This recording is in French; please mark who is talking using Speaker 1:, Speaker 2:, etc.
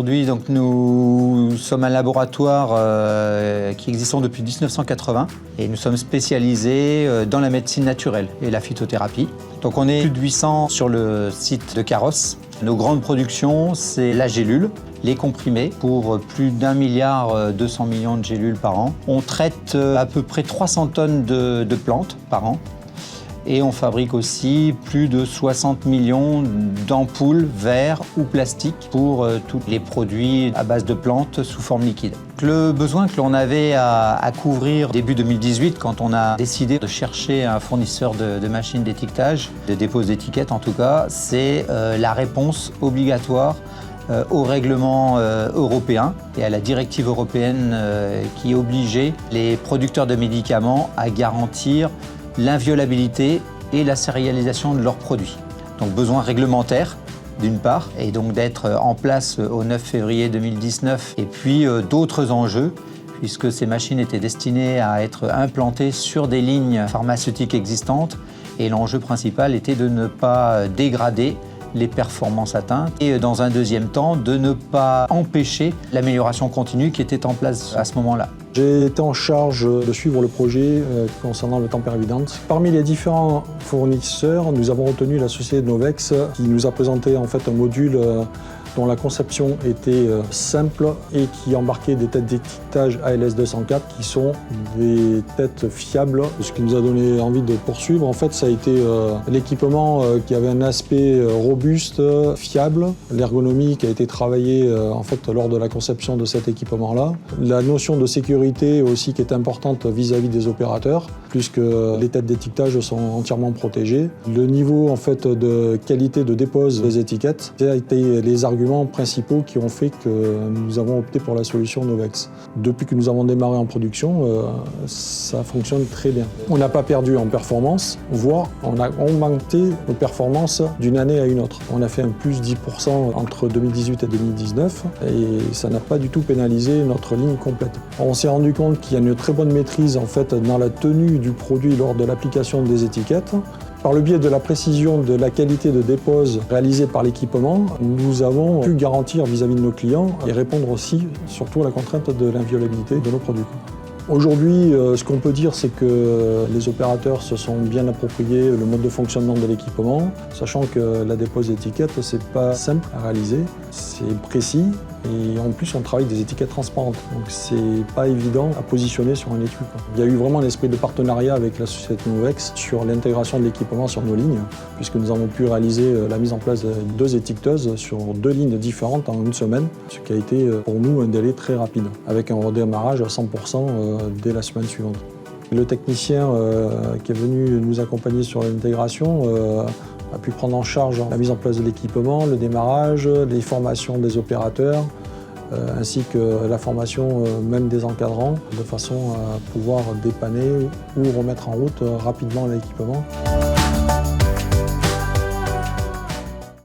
Speaker 1: Aujourd'hui, donc, nous sommes un laboratoire qui existe depuis 1980 et nous sommes spécialisés dans la médecine naturelle et la phytothérapie. Donc on est plus de 800 sur le site de Carros. Nos grandes productions, c'est la gélule, les comprimés pour plus d'1,2 milliard de gélules par an. On traite à peu près 300 tonnes de plantes par an. Et on fabrique aussi plus de 60 millions d'ampoules verres ou plastiques pour tous les produits à base de plantes sous forme liquide. Le besoin que l'on avait à couvrir début 2018, quand on a décidé de chercher un fournisseur de machines d'étiquetage, de dépose d'étiquettes en tout cas, c'est la réponse obligatoire au règlement européen et à la directive européenne qui obligeait les producteurs de médicaments à garantir l'inviolabilité et la sérialisation de leurs produits. Donc besoin réglementaire d'une part, et donc d'être en place au 9 février 2019, et puis d'autres enjeux, puisque ces machines étaient destinées à être implantées sur des lignes pharmaceutiques existantes, et l'enjeu principal était de ne pas dégrader les performances atteintes, et dans un deuxième temps, de ne pas empêcher l'amélioration continue qui était en place à ce moment-là.
Speaker 2: J'ai été en charge de suivre le projet concernant le Tempéravidente. Parmi les différents fournisseurs, nous avons retenu la société Novex qui nous a présenté en fait un module dont la conception était simple et qui embarquait des têtes d'étiquetage ALS204 qui sont des têtes fiables. Ce qui nous a donné envie de poursuivre, en fait, ça a été l'équipement qui avait un aspect robuste, fiable, l'ergonomie qui a été travaillée en fait lors de la conception de cet équipement-là, la notion de sécurité aussi qui est importante vis-à-vis des opérateurs, puisque les têtes d'étiquetage sont entièrement protégées. Le niveau en fait de qualité de dépose des étiquettes, ça a été les arguments principaux qui ont fait que nous avons opté pour la solution Novex. Depuis que nous avons démarré en production, ça fonctionne très bien. On n'a pas perdu en performance, voire on a augmenté nos performances d'une année à une autre. On a fait un plus 10% entre 2018 et 2019 et ça n'a pas du tout pénalisé notre ligne complète. On s'est rendu compte qu'il y a une très bonne maîtrise en fait dans la tenue du produit lors de l'application des étiquettes. Par le biais de la précision de la qualité de dépose réalisée par l'équipement, nous avons pu garantir vis-à-vis de nos clients et répondre aussi surtout à la contrainte de l'inviolabilité de nos produits. Aujourd'hui, ce qu'on peut dire, c'est que les opérateurs se sont bien appropriés le mode de fonctionnement de l'équipement, sachant que la dépose d'étiquette, c'est pas simple à réaliser, c'est précis et en plus on travaille des étiquettes transparentes, donc c'est pas évident à positionner sur un étui. Il y a eu vraiment un esprit de partenariat avec la société Novex sur l'intégration de l'équipement sur nos lignes, puisque nous avons pu réaliser la mise en place de 2 étiqueteuses sur 2 lignes différentes en une semaine, ce qui a été pour nous un délai très rapide, avec un redémarrage à 100% dès la semaine suivante. Le technicien qui est venu nous accompagner sur l'intégration a pu prendre en charge la mise en place de l'équipement, le démarrage, les formations des opérateurs, ainsi que la formation même des encadrants, de façon à pouvoir dépanner ou remettre en route rapidement l'équipement.